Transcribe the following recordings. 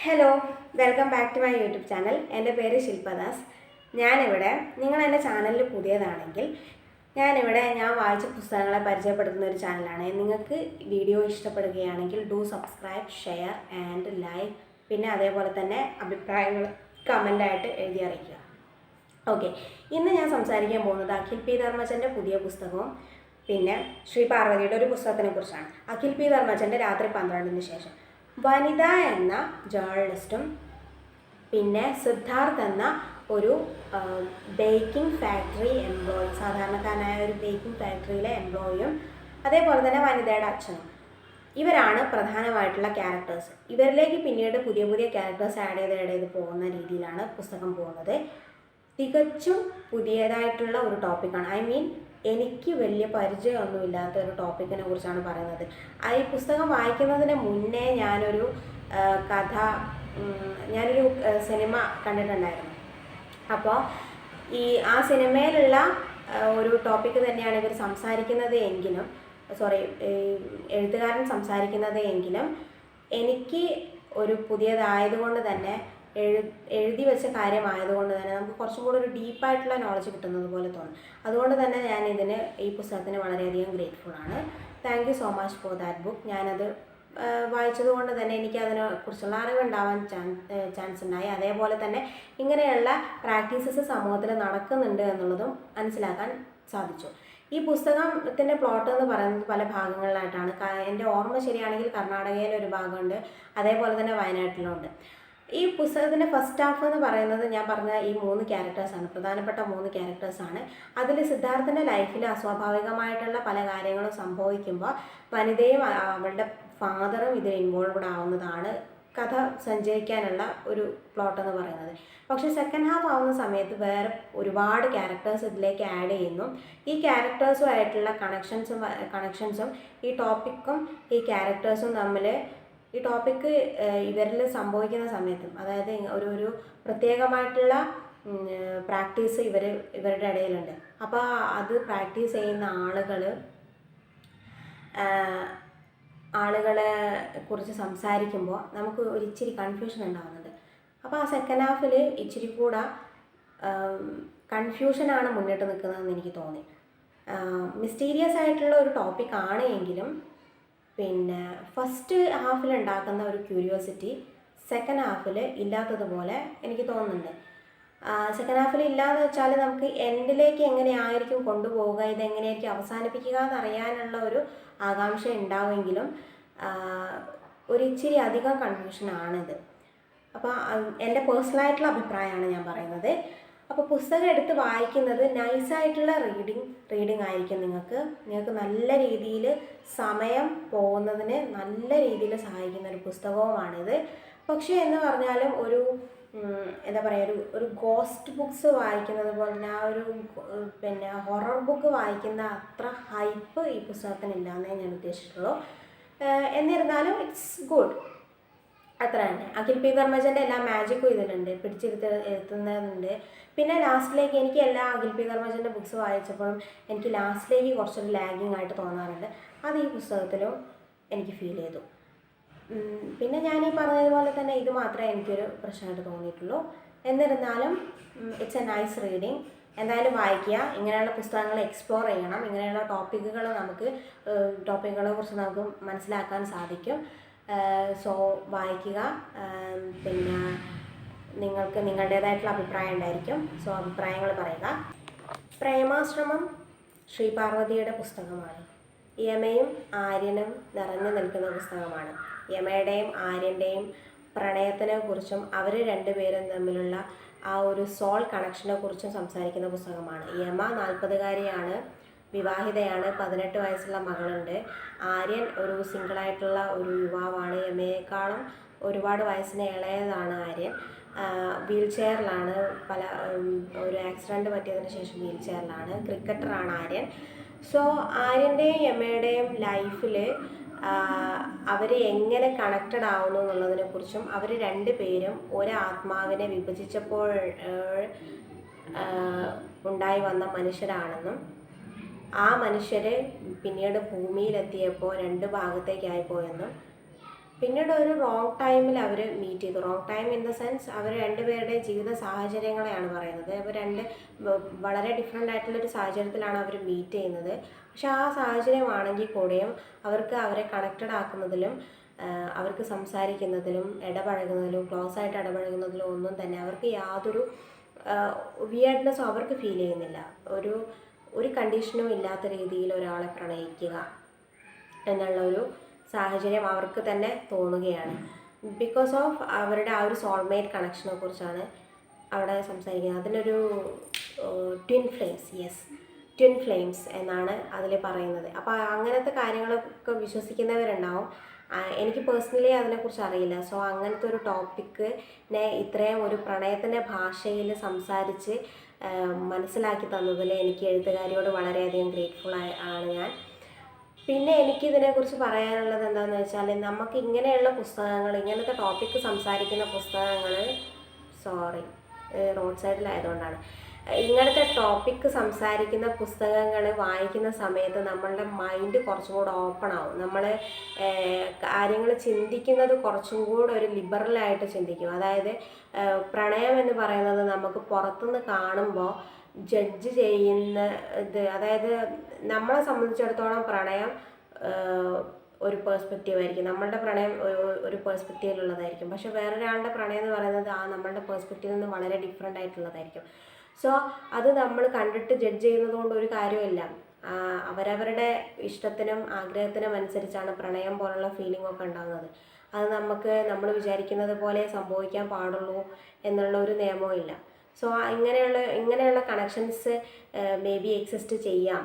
Hello, welcome back to my YouTube channel. എൻ്റെ പേര് ശില്പദാസ്. ഞാനിവിടെ നിങ്ങൾ എൻ്റെ ചാനലിൽ പുതിയതാണെങ്കിൽ ഞാൻ വായിച്ച പുസ്തകങ്ങളെ പരിചയപ്പെടുത്തുന്ന ഒരു ചാനലാണ്. നിങ്ങൾക്ക് വീഡിയോ ഇഷ്ടപ്പെടുകയാണെങ്കിൽ do subscribe, share and like. പിന്നെ അതേപോലെ തന്നെ അഭിപ്രായങ്ങൾ കമൻ്റായിട്ട് എഴുതി അറിയിക്കുക. ഓക്കെ, ഇന്ന് ഞാൻ സംസാരിക്കാൻ പോകുന്നത് അഖിൽ പി ധർമ്മജൻ്റെ പുതിയ പുസ്തകവും പിന്നെ ശ്രീ പാർവതിയുടെ ഒരു പുസ്തകത്തിനെ കുറിച്ചാണ്. അഖിൽ പി ധർമ്മജൻ്റെ രാത്രി 12-ന് ശേഷം. വനിത എന്ന ജേർണലിസ്റ്റും പിന്നെ സിദ്ധാർത്ഥ് എന്ന ഒരു ബേക്കിംഗ് ഫാക്ടറി എംപ്ലോയി, സാധാരണക്കാരനായ ഒരു ബേക്കിംഗ് ഫാക്ടറിയിലെ എംപ്ലോയിയും അതേപോലെ തന്നെ വനിതയുടെ അച്ഛനും, ഇവരാണ് പ്രധാനമായിട്ടുള്ള ക്യാരക്ടേഴ്സ്. ഇവരിലേക്ക് പിന്നീട് പുതിയ പുതിയ ക്യാരക്ടേഴ്സ് ആഡ് ചെയ്ത് പോകുന്ന രീതിയിലാണ് പുസ്തകം പോകുന്നത്. തികച്ചും പുതിയതായിട്ടുള്ള ഒരു ടോപ്പിക്കാണ്. എനിക്ക് വലിയ പരിചയമൊന്നുമില്ലാത്ത ഒരു ടോപ്പിക്കിനെ കുറിച്ചാണ് പറയുന്നത്. ഈ പുസ്തകം വായിക്കുന്നതിന് മുന്നേ ഞാനൊരു സിനിമ കണ്ടിട്ടുണ്ടായിരുന്നു. അപ്പോൾ ആ സിനിമയിലുള്ള ഒരു ടോപ്പിക്ക് തന്നെയാണ് ഇവർ സംസാരിക്കുന്നത് എങ്കിലും എഴുത്തുകാരൻ സംസാരിക്കുന്നത് എങ്കിലും എനിക്ക് ഒരു പുതിയതായതുകൊണ്ട് തന്നെ എഴുതി വെച്ച കാര്യമായതുകൊണ്ട് തന്നെ നമുക്ക് കുറച്ചും കൂടെ ഒരു ഡീപ്പായിട്ടുള്ള നോളജ് കിട്ടുന്നത് പോലെ തോന്നും. അതുകൊണ്ട് തന്നെ ഈ പുസ്തകത്തിന് വളരെയധികം ഗ്രേറ്റ്ഫുള്ളാണ്. Thank you so much for that book. ഞാനത് വായിച്ചതുകൊണ്ട് തന്നെ എനിക്ക് അതിനെക്കുറിച്ചുള്ള അറിവുണ്ടാവാൻ ചാൻസ് ഉണ്ടായി. അതേപോലെ തന്നെ ഇങ്ങനെയുള്ള പ്രാക്ടീസസ് സമൂഹത്തിൽ നടക്കുന്നുണ്ട് എന്നുള്ളതും മനസ്സിലാക്കാൻ സാധിച്ചു. ഈ പുസ്തകത്തിൻ്റെ പ്ലോട്ട് എന്ന് പറയുന്നത് പല ഭാഗങ്ങളിലായിട്ടാണ്. എൻ്റെ ഓർമ്മ ശരിയാണെങ്കിൽ കർണാടകയിലെ ഒരു ഭാഗമുണ്ട്, അതേപോലെ തന്നെ വയനാട്ടിലുണ്ട്. ഈ പുസ്തകത്തിൻ്റെ ഫസ്റ്റ് ഹാഫ് എന്ന് പറയുന്നത് ഞാൻ പറഞ്ഞ ഈ 3 ക്യാരക്ടേഴ്സാണ്, പ്രധാനപ്പെട്ട 3 ക്യാരക്ടേഴ്സാണ്. അതിൽ സിദ്ധാർത്ഥിൻ്റെ ലൈഫിൽ അസ്വാഭാവികമായിട്ടുള്ള പല കാര്യങ്ങളും സംഭവിക്കുമ്പോൾ വനിതയും അവളുടെ ഫാദറും ഇതിൽ ഇൻവോൾവ്ഡ് ആവുന്നതാണ് കഥ സഞ്ചരിക്കാനുള്ള ഒരു പ്ലോട്ട് എന്ന് പറയുന്നത്. പക്ഷേ സെക്കൻഡ് ഹാഫ് ആവുന്ന സമയത്ത് വേറെ ഒരുപാട് ക്യാരക്ടേഴ്സ് ഇതിലേക്ക് ആഡ് ചെയ്യുന്നു. ഈ ക്യാരക്ടേഴ്സുമായിട്ടുള്ള കണക്ഷൻസും ഈ ടോപ്പിക്കും ഈ ക്യാരക്ടേഴ്സും തമ്മിൽ ഈ ടോപ്പിക്ക് ഇവരിൽ സംഭവിക്കുന്ന സമയത്തും, അതായത് ഒരു പ്രത്യേകമായിട്ടുടെ പ്രാക്ടീസ് ഇവരുടെ ഇടയിലുണ്ട്. അപ്പോൾ അത് പ്രാക്ടീസ് ചെയ്യുന്ന ആളുകളെ കുറിച്ച് സംസാരിക്കുമ്പോൾ നമുക്ക് ഒരിച്ചിരി കൺഫ്യൂഷൻ ഉണ്ടാകുന്നുണ്ട്. അപ്പോൾ ആ സെക്കൻഡ് ഹാഫിൽ ഇച്ചിരി കൂടെ കൺഫ്യൂഷനാണ് മുന്നിട്ട് നിൽക്കുന്നതെന്ന് എനിക്ക് തോന്നി. മിസ്റ്റീരിയസ് ആയിട്ടുള്ള ഒരു ടോപ്പിക്കാണ് എങ്കിലും പിന്നെ ഫസ്റ്റ് ഹാഫിൽ ഉണ്ടാക്കുന്ന ഒരു ക്യൂരിയോസിറ്റി സെക്കൻഡ് ഹാഫിൽ ഇല്ലാത്തതുപോലെ എനിക്ക് തോന്നുന്നുണ്ട്. സെക്കൻഡ് ഹാഫിൽ ഇല്ലാന്ന് വെച്ചാൽ നമുക്ക് എൻഡിലേക്ക് എങ്ങനെയായിരിക്കും കൊണ്ടുപോവുക, ഇതെങ്ങനെയായിരിക്കും അവസാനിപ്പിക്കുക എന്നറിയാനുള്ള ഒരു ആകാംക്ഷ ഉണ്ടാവുമെങ്കിലും ഒരിച്ചിരി അധികം കൺഫ്യൂഷനാണിത്. അപ്പോൾ എൻ്റെ പേഴ്സണലായിട്ടുള്ള അഭിപ്രായമാണ് ഞാൻ പറയുന്നത്. അപ്പോൾ പുസ്തകം എടുത്ത് വായിക്കുന്നത് നൈസായിട്ടുള്ള റീഡിങ് ആയിരിക്കും. നിങ്ങൾക്ക് നല്ല രീതിയിൽ സമയം പോകുന്നതിന് നല്ല രീതിയിൽ സഹായിക്കുന്ന ഒരു പുസ്തകവുമാണിത്. പക്ഷേ എന്ന് പറഞ്ഞാലും ഒരു ഗോസ്റ്റ് ബുക്സ് വായിക്കുന്നത് പോലെ തന്നെ ഹൊറർ ബുക്ക് വായിക്കുന്ന അത്ര ഹൈപ്പ് ഈ പുസ്തകത്തിനില്ലാന്നേ ഞാൻ ഉദ്ദേശിച്ചിട്ടുള്ളൂ. എന്നിരുന്നാലും ഇറ്റ്സ് ഗുഡ്, അത്ര തന്നെ. അഖിൽ പി ധർമ്മജൻ്റെ എല്ലാ മാജിക്കും ഇതിലുണ്ട്, എഴുതുന്നുണ്ട്. പിന്നെ ലാസ്റ്റിലേക്ക് എനിക്ക് എല്ലാ അഖിൽ പി ധർമ്മജൻ്റെ ബുക്സ് വായിച്ചപ്പോഴും എനിക്ക് ലാസ്റ്റിലേക്ക് കുറച്ചൊരു ലാഗിങ് ആയിട്ട് തോന്നാറുണ്ട്. അത് ഈ പുസ്തകത്തിലും എനിക്ക് ഫീൽ ചെയ്തു. പിന്നെ ഞാൻ ഈ പറഞ്ഞതുപോലെ തന്നെ ഇത് മാത്രമേ എനിക്കൊരു പ്രശ്നമായിട്ട് തോന്നിയിട്ടുള്ളൂ. എന്നിരുന്നാലും ഇറ്റ്സ് എ നൈസ് റീഡിങ്. എന്തായാലും വായിക്കുക. ഇങ്ങനെയുള്ള പുസ്തകങ്ങൾ എക്സ്പ്ലോർ ചെയ്യണം. ഇങ്ങനെയുള്ള ടോപ്പിക്കുകളെ കുറിച്ച് നമുക്ക് മനസ്സിലാക്കാൻ സാധിക്കും. സോ വായിക്കുക. പിന്നെ നിങ്ങൾക്ക് നിങ്ങളുടേതായിട്ടുള്ള അഭിപ്രായം ഉണ്ടായിരിക്കും. സോ അഭിപ്രായങ്ങൾ പറയുക. പ്രേമാശ്രമം ശ്രീ പാർവതിയുടെ പുസ്തകമാണ്. യമയും ആര്യനും നിറഞ്ഞു നിൽക്കുന്ന പുസ്തകമാണ്. യമയുടെയും ആര്യൻ്റെയും പ്രണയത്തിനെ കുറിച്ചും അവർ രണ്ടുപേരും തമ്മിലുള്ള ആ ഒരു സോൾ കണക്ഷനെ കുറിച്ചും സംസാരിക്കുന്ന പുസ്തകമാണ്. യമ 40-കാരിയാണ്, വിവാഹിതയാണ്, 18 വയസ്സുള്ള മകളുണ്ട്. ആര്യൻ ഒരു സിംഗിളായിട്ടുള്ള ഒരു യുവാവാണ്. യമയേക്കാളും ഒരുപാട് വയസ്സിന് ഇളയതാണ് ആര്യൻ. വീൽ ചെയറിലാണ്, ഒരു ആക്സിഡൻറ്റ് പറ്റിയതിന് ശേഷം വീൽ ചെയറിലാണ്. ക്രിക്കറ്ററാണ് ആര്യൻ. സോ ആര്യൻ്റെയും യമയുടെയും ലൈഫിൽ അവർ എങ്ങനെ കണക്റ്റഡ് ആവുന്നു എന്നുള്ളതിനെക്കുറിച്ചും അവർ രണ്ടുപേരും ഒരാത്മാവിനെ വിഭജിച്ചപ്പോൾ ഉണ്ടായി വന്ന മനുഷ്യരാണെന്നും ആ മനുഷ്യർ പിന്നീട് ഭൂമിയിലെത്തിയപ്പോൾ 2 ഭാഗത്തേക്കായി പോയെന്നും പിന്നീട് ഒരു റോങ് ടൈമിൽ അവർ മീറ്റ് ചെയ്തു. Wrong time in the sense അവർ രണ്ടുപേരുടെയും ജീവിത സാഹചര്യങ്ങളെയാണ് പറയുന്നത്. അവർ വളരെ ഡിഫറെൻ്റ് ആയിട്ടുള്ളൊരു സാഹചര്യത്തിലാണ് അവർ മീറ്റ് ചെയ്യുന്നത്. പക്ഷെ ആ സാഹചര്യമാണെങ്കിൽ കൂടെയും അവർക്ക് അവരെ കണക്റ്റഡ് ആക്കുന്നതിലും അവർക്ക് സംസാരിക്കുന്നതിലും ഇടപഴകുന്നതിലും ക്ലോസ് ആയിട്ട് ഇടപഴകുന്നതിലും ഒന്നും തന്നെ അവർക്ക് യാതൊരു വിയർഡ്നെസ്സും അവർക്ക് ഫീൽ ചെയ്യുന്നില്ല. ഒരു കണ്ടീഷനും ഇല്ലാത്ത രീതിയിൽ ഒരാളെ പ്രണയിക്കുക എന്നുള്ള ഒരു സാഹചര്യം അവർക്ക് തന്നെ തോന്നുകയാണ്. ബിക്കോസ് ഓഫ് അവരുടെ ആ ഒരു സോൾമേറ്റ് കണക്ഷനെ കുറിച്ചാണ് അവിടെ സംസാരിക്കുന്നത്. അതിനൊരു ട്വിൻ ഫ്ലെയിംസ്, ട്വിൻ ഫ്ലെയിംസ് എന്നാണ് അതിൽ പറയുന്നത്. അപ്പോൾ അങ്ങനത്തെ കാര്യങ്ങളൊക്കെ വിശ്വസിക്കുന്നവരുണ്ടാവും. എനിക്ക് പേഴ്സണലി അതിനെക്കുറിച്ച് അറിയില്ല. സോ അങ്ങനത്തെ ഒരു ടോപ്പിക്കിനെ ഇത്രയും ഒരു പ്രണയത്തിൻ്റെ ഭാഷയിൽ സംസാരിച്ച് മനസ്സിലാക്കി തന്നതിൽ എനിക്ക് എഴുത്തുകാരിയോട് വളരെയധികം ഗ്രേറ്റ്ഫുൾ ആണ് ഞാൻ. പിന്നെ എനിക്കിതിനെക്കുറിച്ച് പറയാനുള്ളത് എന്താണെന്ന് വെച്ചാൽ, നമുക്ക് ഇങ്ങനെയുള്ള പുസ്തകങ്ങൾ, ഇങ്ങനത്തെ ടോപ്പിക്ക് സംസാരിക്കുന്ന പുസ്തകങ്ങൾ, റോഡ് സൈഡിലായതുകൊണ്ടാണ്, ഇങ്ങനത്തെ ടോപ്പിക്ക് സംസാരിക്കുന്ന പുസ്തകങ്ങൾ വായിക്കുന്ന സമയത്ത് നമ്മളുടെ മൈൻഡ് കുറച്ചും കൂടെ ഓപ്പൺ ആവും. നമ്മൾ കാര്യങ്ങൾ ചിന്തിക്കുന്നത് കുറച്ചും കൂടെ ഒരു ലിബറലായിട്ട് ചിന്തിക്കും. അതായത് പ്രണയം എന്ന് പറയുന്നത് നമുക്ക് പുറത്തുനിന്ന് കാണുമ്പോൾ ജഡ്ജ് ചെയ്യുന്ന അതായത് നമ്മളെ സംബന്ധിച്ചിടത്തോളം പ്രണയം ഒരു പേഴ്സ്പെക്റ്റീവ് ആയിരിക്കും. നമ്മളുടെ പ്രണയം ഒരു പേഴ്സ്പെക്റ്റീവിലുള്ളതായിരിക്കും. പക്ഷെ വേറൊരാളുടെ പ്രണയം എന്ന് പറയുന്നത് നമ്മളുടെ പേഴ്സ്പെക്റ്റീവിൽ നിന്ന് വളരെ ഡിഫറെൻ്റ് ആയിട്ടുള്ളതായിരിക്കും. സോ അത് നമ്മൾ കണ്ടിട്ട് ജഡ്ജ് ചെയ്യുന്നത് കൊണ്ട് ഒരു കാര്യമില്ല. അവരവരുടെ ഇഷ്ടത്തിനും ആഗ്രഹത്തിനും അനുസരിച്ചാണ് പ്രണയം പോലുള്ള ഫീലിംഗ് ഒക്കെ ഉണ്ടാകുന്നത്. അത് നമ്മൾ വിചാരിക്കുന്നത് പോലെ സംഭവിക്കാൻ പാടുള്ളൂ എന്നുള്ള ഒരു നിയമവും ഇല്ല. സോ ഇങ്ങനെയുള്ള കണക്ഷൻസ് മേ ബി എക്സിസ്റ്റ് ചെയ്യാം.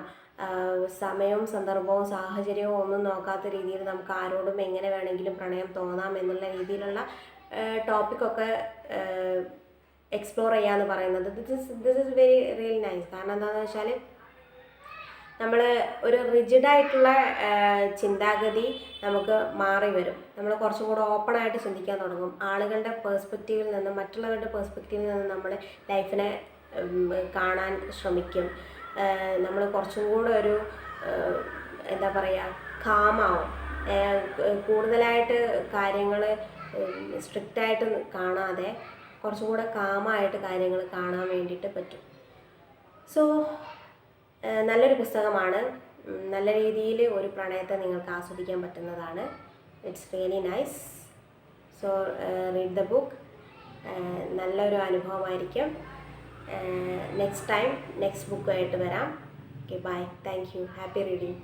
സമയവും സന്ദർഭവും സാഹചര്യവും ഒന്നും നോക്കാത്ത രീതിയിൽ നമുക്ക് ആരോടും എങ്ങനെ വേണമെങ്കിലും പ്രണയം തോന്നാം എന്നുള്ള രീതിയിലുള്ള ടോപ്പിക്കൊക്കെ എക്സ്പ്ലോർ ചെയ്യാമെന്ന് പറയുന്നത് this is very real nice. കാരണം എന്താണെന്ന് വെച്ചാൽ, നമ്മൾ ഒരു റിജിഡായിട്ടുള്ള ചിന്താഗതി നമുക്ക് മാറി വരും. നമ്മൾ കുറച്ചും കൂടെ ഓപ്പണായിട്ട് ചിന്തിക്കാൻ തുടങ്ങും. ആളുകളുടെ പേഴ്സ്പെക്റ്റീവിൽ നിന്നും മറ്റുള്ളവരുടെ പേഴ്സ്പെക്റ്റീവിൽ നിന്നും നമ്മൾ ലൈഫിനെ കാണാൻ ശ്രമിക്കും. നമ്മൾ കുറച്ചും കൂടെ ഒരു എന്താ പറയുക, കാമാവും. കൂടുതലായിട്ട് കാര്യങ്ങൾ സ്ട്രിക്റ്റായിട്ട് കാണാതെ കുറച്ചും കൂടെ കാമായിട്ട് കാര്യങ്ങൾ കാണാൻ വേണ്ടിയിട്ട് പറ്റും. സോ നല്ലൊരു പുസ്തകമാണ്. നല്ല രീതിയിൽ ഒരു പ്രണയത്തെ നിങ്ങൾക്ക് ആസ്വദിക്കാൻ പറ്റുന്നതാണ്. It's really nice. So read the book. നല്ലൊരു അനുഭവമായിരിക്കും. നെക്സ്റ്റ് ബുക്കുമായിട്ട് വരാം. Okay, bye. Thank you. Happy reading.